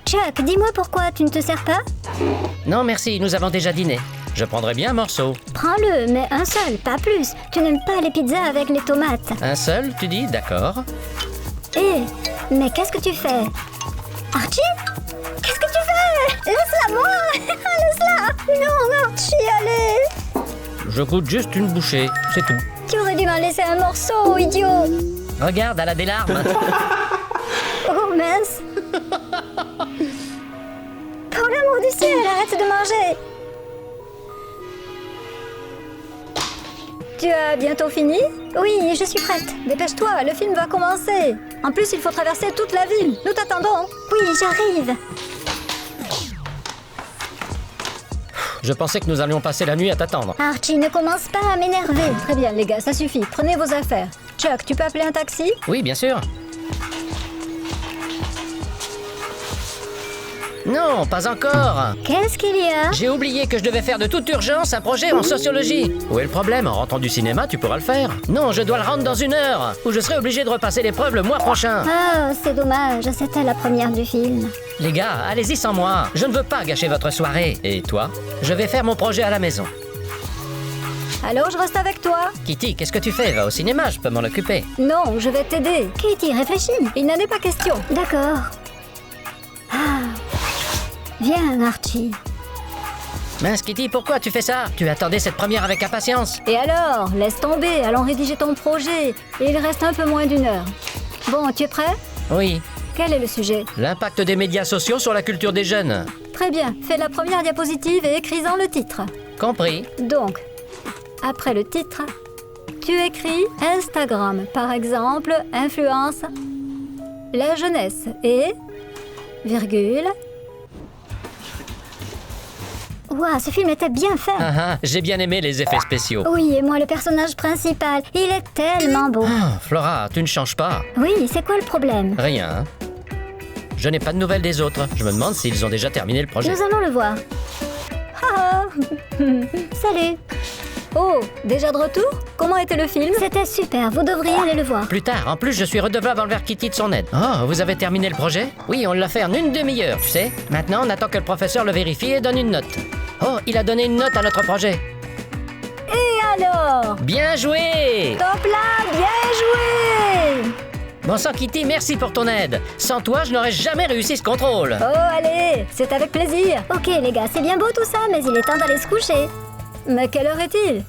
[SPEAKER 3] Chuck, dis-moi pourquoi tu ne te sers pas?
[SPEAKER 2] Non, merci, nous avons déjà dîné. Je prendrai bien un morceau.
[SPEAKER 3] Prends-le, mais un seul, pas plus. Tu n'aimes pas les pizzas avec les tomates.
[SPEAKER 2] Un seul, tu dis? D'accord.
[SPEAKER 3] Mais qu'est-ce que tu fais? Archie? Qu'est-ce que tu fais? Laisse-la moi. Laisse-la. Non, Archie, allez.
[SPEAKER 2] Je goûte juste une bouchée, c'est tout.
[SPEAKER 3] Tu aurais dû m'en laisser un morceau, idiot.
[SPEAKER 2] Regarde, elle a des larmes.
[SPEAKER 3] Oh, mince. Pour l'amour du ciel, arrête de manger.
[SPEAKER 1] Tu as bientôt fini?
[SPEAKER 3] Oui, je suis prête.
[SPEAKER 1] Dépêche-toi, le film va commencer. En plus, il faut traverser toute la ville. Nous t'attendons.
[SPEAKER 3] Oui, j'arrive.
[SPEAKER 2] Je pensais que nous allions passer la nuit à t'attendre.
[SPEAKER 3] Archie, ne commence pas à m'énerver.
[SPEAKER 1] Très bien, les gars, ça suffit. Prenez vos affaires. Chuck, tu peux appeler un taxi?
[SPEAKER 2] Oui, bien sûr. Non, pas encore.
[SPEAKER 3] Qu'est-ce qu'il y a?
[SPEAKER 2] J'ai oublié que je devais faire de toute urgence un projet en sociologie. Où est le problème? En rentrant du cinéma, tu pourras le faire. Non, je dois le rendre dans 1 heure, ou je serai obligé de repasser l'épreuve le mois prochain.
[SPEAKER 3] Oh, c'est dommage, c'était la première du film.
[SPEAKER 2] Les gars, allez-y sans moi. Je ne veux pas gâcher votre soirée. Et toi? Je vais faire mon projet à la maison.
[SPEAKER 1] Alors, je reste avec toi.
[SPEAKER 2] Kitty, qu'est-ce que tu fais? Va au cinéma, je peux m'en occuper.
[SPEAKER 1] Non, je vais t'aider.
[SPEAKER 3] Kitty, réfléchis.
[SPEAKER 1] Il n'en est pas question.
[SPEAKER 3] D'accord. Viens, Archie.
[SPEAKER 2] Mince, Kitty, pourquoi tu fais ça? Tu attendais cette première avec impatience.
[SPEAKER 1] Et alors, laisse tomber, allons rédiger ton projet. Et il reste un peu moins d'1 heure. Bon, tu es prêt?
[SPEAKER 2] Oui.
[SPEAKER 1] Quel est le sujet?
[SPEAKER 2] L'impact des médias sociaux sur la culture des jeunes.
[SPEAKER 1] Très bien, fais la première diapositive et écris-en le titre.
[SPEAKER 2] Compris.
[SPEAKER 1] Donc, après le titre, tu écris Instagram, par exemple, influence la jeunesse et, virgule.
[SPEAKER 3] Ouah, ce film était bien fait.
[SPEAKER 2] J'ai bien aimé les effets spéciaux.
[SPEAKER 3] Oui, et moi, le personnage principal, il est tellement beau.
[SPEAKER 2] Flora, tu ne changes pas.
[SPEAKER 3] Oui, c'est quoi le problème?
[SPEAKER 2] Rien. Je n'ai pas de nouvelles des autres. Je me demande s'ils ont déjà terminé le projet.
[SPEAKER 3] Nous allons le voir. Salut.
[SPEAKER 1] Oh, déjà de retour? Comment était le film?
[SPEAKER 3] C'était super, vous devriez aller le voir.
[SPEAKER 2] Plus tard, en plus, je suis redevable envers Kitty de son aide. Oh, vous avez terminé le projet? Oui, on l'a fait en 1 demi-heure, tu sais. Maintenant, on attend que le professeur le vérifie et donne une note. Oh, il a donné une note à notre projet.
[SPEAKER 1] Et alors?
[SPEAKER 2] Bien joué!
[SPEAKER 1] Top là, bien joué!
[SPEAKER 2] Bon sang, Kitty, merci pour ton aide. Sans toi, je n'aurais jamais réussi ce contrôle.
[SPEAKER 1] Oh, allez, c'est avec plaisir.
[SPEAKER 3] Ok, les gars, c'est bien beau tout ça, mais il est temps d'aller se coucher.
[SPEAKER 1] Mais quelle heure est-il?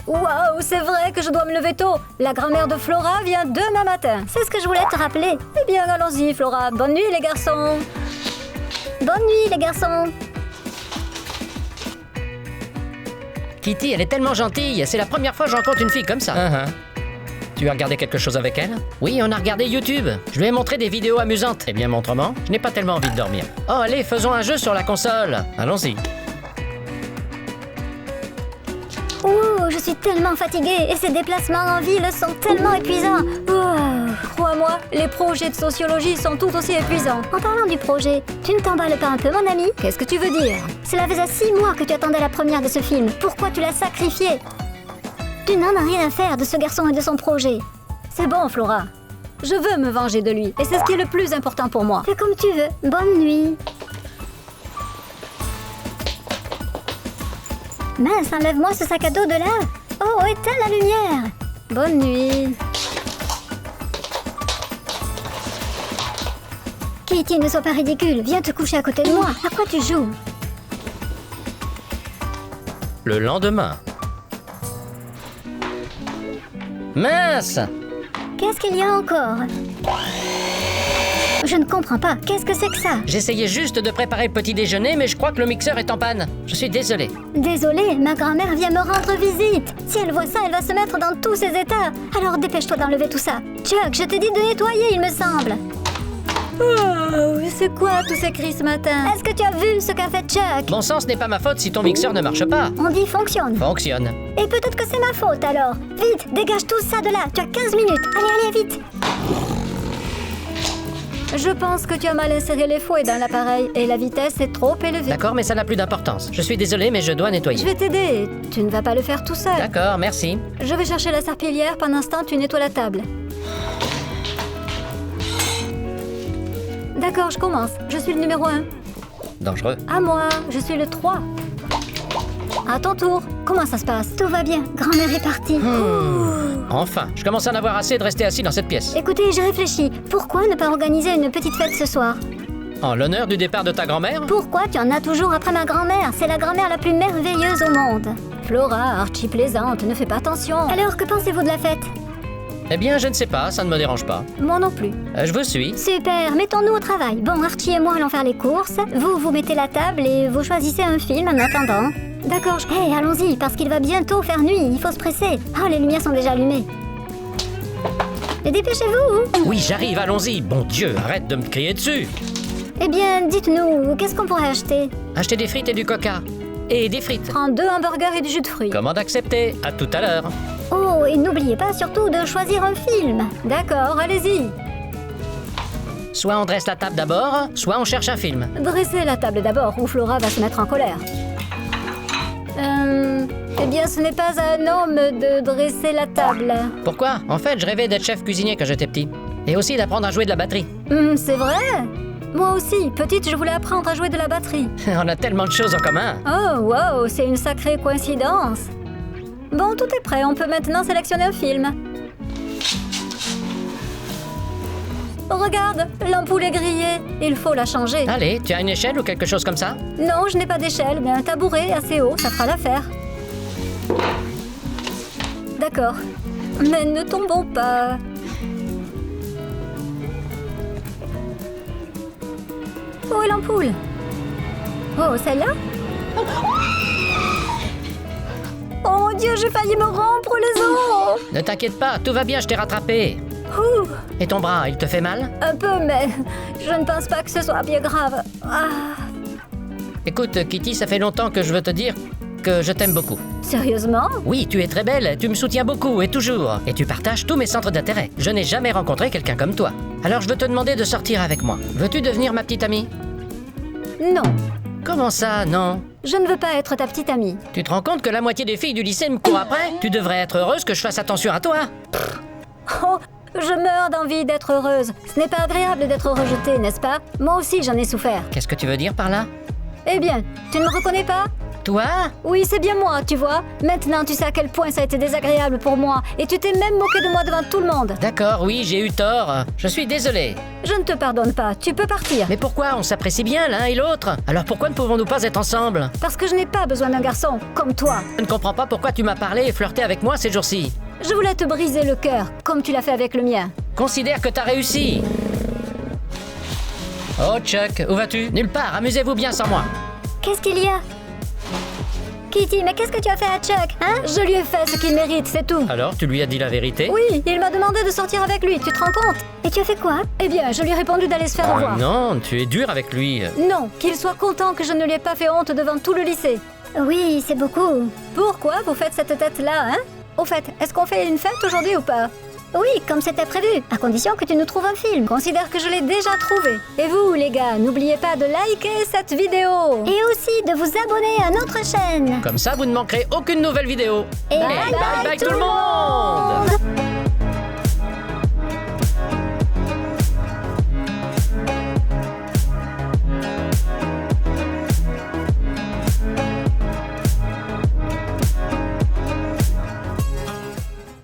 [SPEAKER 1] Waouh, c'est vrai que je dois me lever tôt. La grand-mère de Flora vient demain matin.
[SPEAKER 3] C'est ce que je voulais te rappeler.
[SPEAKER 1] Eh bien, allons-y, Flora. Bonne nuit, les garçons.
[SPEAKER 3] Bonne nuit, les garçons.
[SPEAKER 2] Kitty, elle est tellement gentille. C'est la première fois que je rencontre une fille comme ça. Tu as regardé quelque chose avec elle? Oui, on a regardé YouTube. Je lui ai montré des vidéos amusantes. Eh bien, montre-moi. Je n'ai pas tellement envie de dormir. Oh, allez, faisons un jeu sur la console. Allons-y.
[SPEAKER 1] Oh, je suis tellement fatiguée et ces déplacements en ville sont tellement épuisants. Oh, crois-moi, les projets de sociologie sont tout aussi épuisants. En parlant du projet, tu ne t'emballes pas un peu, mon ami? Qu'est-ce que tu veux dire? Cela faisait 6 mois que tu attendais la première de ce film. Pourquoi tu l'as sacrifié? Tu n'en as rien à faire de ce garçon et de son projet.
[SPEAKER 3] C'est bon, Flora. Je veux me venger de lui et c'est ce qui est le plus important pour moi.
[SPEAKER 1] Fais comme tu veux. Bonne nuit. Mince, enlève-moi ce sac à dos de là. Oh, éteins la lumière.
[SPEAKER 3] Bonne nuit.
[SPEAKER 1] Kitty, ne sois pas ridicule. Viens te coucher à côté de moi. À quoi tu joues?
[SPEAKER 2] Le lendemain. Mince!
[SPEAKER 1] Qu'est-ce qu'il y a encore? Je ne comprends pas. Qu'est-ce que c'est que ça?
[SPEAKER 2] J'essayais juste de préparer le petit déjeuner, mais je crois que le mixeur est en panne. Je suis désolé.
[SPEAKER 1] Désolée, ma grand-mère vient me rendre visite. Si elle voit ça, elle va se mettre dans tous ses états. Alors dépêche-toi d'enlever tout ça. Chuck, je t'ai dit de nettoyer, il me semble.
[SPEAKER 3] Oh, c'est quoi tous ces cris ce matin?
[SPEAKER 1] Est-ce que tu as vu ce qu'a fait Chuck?
[SPEAKER 2] Bon sang, ce n'est pas ma faute si ton mixeur ne marche pas.
[SPEAKER 1] On dit fonctionne.
[SPEAKER 2] Fonctionne.
[SPEAKER 1] Et peut-être que c'est ma faute alors. Vite, dégage tout ça de là. Tu as 15 minutes. Allez, allez, vite.
[SPEAKER 3] Je pense que tu as mal inséré les fouets dans l'appareil et la vitesse est trop élevée.
[SPEAKER 2] D'accord, mais ça n'a plus d'importance. Je suis désolé, mais je dois nettoyer.
[SPEAKER 3] Je vais t'aider. Tu ne vas pas le faire tout seul.
[SPEAKER 2] D'accord, merci.
[SPEAKER 3] Je vais chercher la serpillière. Pendant ce temps, tu nettoies la table. D'accord, je commence. Je suis le numéro 1.
[SPEAKER 2] Dangereux.
[SPEAKER 3] À moi, je suis le 3. À ton tour. Comment ça se passe?
[SPEAKER 1] Tout va bien. Grand-mère est partie.
[SPEAKER 2] Enfin, je commence à en avoir assez de rester assis dans cette pièce.
[SPEAKER 1] Écoutez, j'ai réfléchi. Pourquoi ne pas organiser une petite fête ce soir?
[SPEAKER 2] En l'honneur du départ de ta grand-mère?
[SPEAKER 1] Pourquoi tu en as toujours après ma grand-mère? C'est la grand-mère la plus merveilleuse au monde.
[SPEAKER 3] Flora, Archie plaisante, ne fais pas attention.
[SPEAKER 1] Alors, que pensez-vous de la fête?
[SPEAKER 2] Eh bien, je ne sais pas, ça ne me dérange pas.
[SPEAKER 3] Moi non plus.
[SPEAKER 2] Je vous suis.
[SPEAKER 1] Super, mettons-nous au travail. Bon, Archie et moi allons faire les courses. Vous mettez la table et vous choisissez un film en attendant.
[SPEAKER 3] D'accord,
[SPEAKER 1] Hey, allons-y, parce qu'il va bientôt faire nuit. Il faut se presser. Oh, les lumières sont déjà allumées. Et dépêchez-vous.
[SPEAKER 2] Oui, j'arrive, allons-y. Bon Dieu, arrête de me crier dessus.
[SPEAKER 1] Eh bien, dites-nous, qu'est-ce qu'on pourrait acheter?
[SPEAKER 2] Acheter des frites et du coca. Et des frites.
[SPEAKER 3] prends 2 hamburgers et du jus de fruits.
[SPEAKER 2] Commande acceptée. À tout à l'heure.
[SPEAKER 1] Oh, et n'oubliez pas surtout de choisir un film.
[SPEAKER 3] D'accord, allez-y.
[SPEAKER 2] Soit on dresse la table d'abord, soit on cherche un film.
[SPEAKER 3] Dressez la table d'abord ou Flora va se mettre en colère. Eh bien, ce n'est pas à un homme de dresser la table.
[SPEAKER 2] Pourquoi? En fait, je rêvais d'être chef cuisinier quand j'étais petit. Et aussi d'apprendre à jouer de la batterie.
[SPEAKER 3] C'est vrai? Moi aussi, petite, je voulais apprendre à jouer de la batterie.
[SPEAKER 2] On a tellement de choses en commun.
[SPEAKER 3] Oh, wow, c'est une sacrée coïncidence. Bon, tout est prêt, on peut maintenant sélectionner un film. Regarde, l'ampoule est grillée. Il faut la changer.
[SPEAKER 2] Allez, tu as une échelle ou quelque chose comme ça?
[SPEAKER 3] Non, je n'ai pas d'échelle, mais un tabouret assez haut, ça fera l'affaire. D'accord. Mais ne tombons pas. Où est l'ampoule? Oh, celle-là? Oh mon Dieu, j'ai failli me rompre les os!
[SPEAKER 2] Ne t'inquiète pas, tout va bien, je t'ai rattrapé.
[SPEAKER 3] Ouh,
[SPEAKER 2] Et ton bras, il te fait mal?
[SPEAKER 3] un peu, mais je ne pense pas que ce soit bien grave. Ah,
[SPEAKER 2] Écoute, Kitty, ça fait longtemps que je veux te dire que je t'aime beaucoup.
[SPEAKER 3] sérieusement?
[SPEAKER 2] Oui, tu es très belle, tu me soutiens beaucoup et toujours. Et tu partages tous mes centres d'intérêt. Je n'ai jamais rencontré quelqu'un comme toi. Alors je veux te demander de sortir avec moi. Veux-tu devenir ma petite amie?
[SPEAKER 3] Non,
[SPEAKER 2] Comment ça, non?
[SPEAKER 3] je ne veux pas être ta petite amie.
[SPEAKER 2] Tu te rends compte que la moitié des filles du lycée me courent après? Tu devrais être heureuse que je fasse attention à toi.
[SPEAKER 3] Oh, je meurs d'envie d'être heureuse. Ce n'est pas agréable d'être rejetée, n'est-ce pas? Moi aussi, j'en ai souffert.
[SPEAKER 2] Qu'est-ce que tu veux dire par là?
[SPEAKER 3] Eh bien, tu ne me reconnais pas?
[SPEAKER 2] Toi?
[SPEAKER 3] Oui, c'est bien moi, tu vois. Maintenant, tu sais à quel point ça a été désagréable pour moi. Et tu t'es même moqué de moi devant tout le monde.
[SPEAKER 2] D'accord, oui, j'ai eu tort. Je suis désolé.
[SPEAKER 3] Je ne te pardonne pas, tu peux partir.
[SPEAKER 2] Mais pourquoi? On s'apprécie bien l'un et l'autre. Alors pourquoi ne pouvons-nous pas être ensemble?
[SPEAKER 3] Parce que je n'ai pas besoin d'un garçon comme toi.
[SPEAKER 2] Je ne comprends pas pourquoi tu m'as parlé et flirté avec moi ces jours-ci.
[SPEAKER 3] Je voulais te briser le cœur, comme tu l'as fait avec le mien.
[SPEAKER 2] Considère que t'as réussi. Oh Chuck, où vas-tu? Nulle part, amusez-vous bien sans moi.
[SPEAKER 1] Qu'est-ce qu'il y a?
[SPEAKER 3] Kitty, mais qu'est-ce que tu as fait à Chuck, hein?
[SPEAKER 1] Je lui ai fait ce qu'il mérite, c'est tout.
[SPEAKER 2] Alors, tu lui as dit la vérité?
[SPEAKER 1] Oui, il m'a demandé de sortir avec lui, tu te rends compte?
[SPEAKER 3] Et tu as fait quoi?
[SPEAKER 1] Eh bien, je lui ai répondu d'aller se faire
[SPEAKER 2] Oh
[SPEAKER 1] revoir.
[SPEAKER 2] non, tu es dur avec lui.
[SPEAKER 1] Non, qu'il soit content que je ne lui ai pas fait honte devant tout le lycée.
[SPEAKER 3] Oui, c'est beaucoup.
[SPEAKER 1] Pourquoi vous faites cette tête-là, hein? Au fait, est-ce qu'on fait une fête aujourd'hui ou pas?
[SPEAKER 3] Oui, comme c'était prévu, à condition que tu nous trouves un film.
[SPEAKER 1] Considère que je l'ai déjà trouvé. Et vous, les gars, n'oubliez pas de liker cette vidéo.
[SPEAKER 3] Et aussi de vous abonner à notre chaîne.
[SPEAKER 2] Comme ça, vous ne manquerez aucune nouvelle vidéo.
[SPEAKER 3] Et
[SPEAKER 2] bye, bye tout le monde!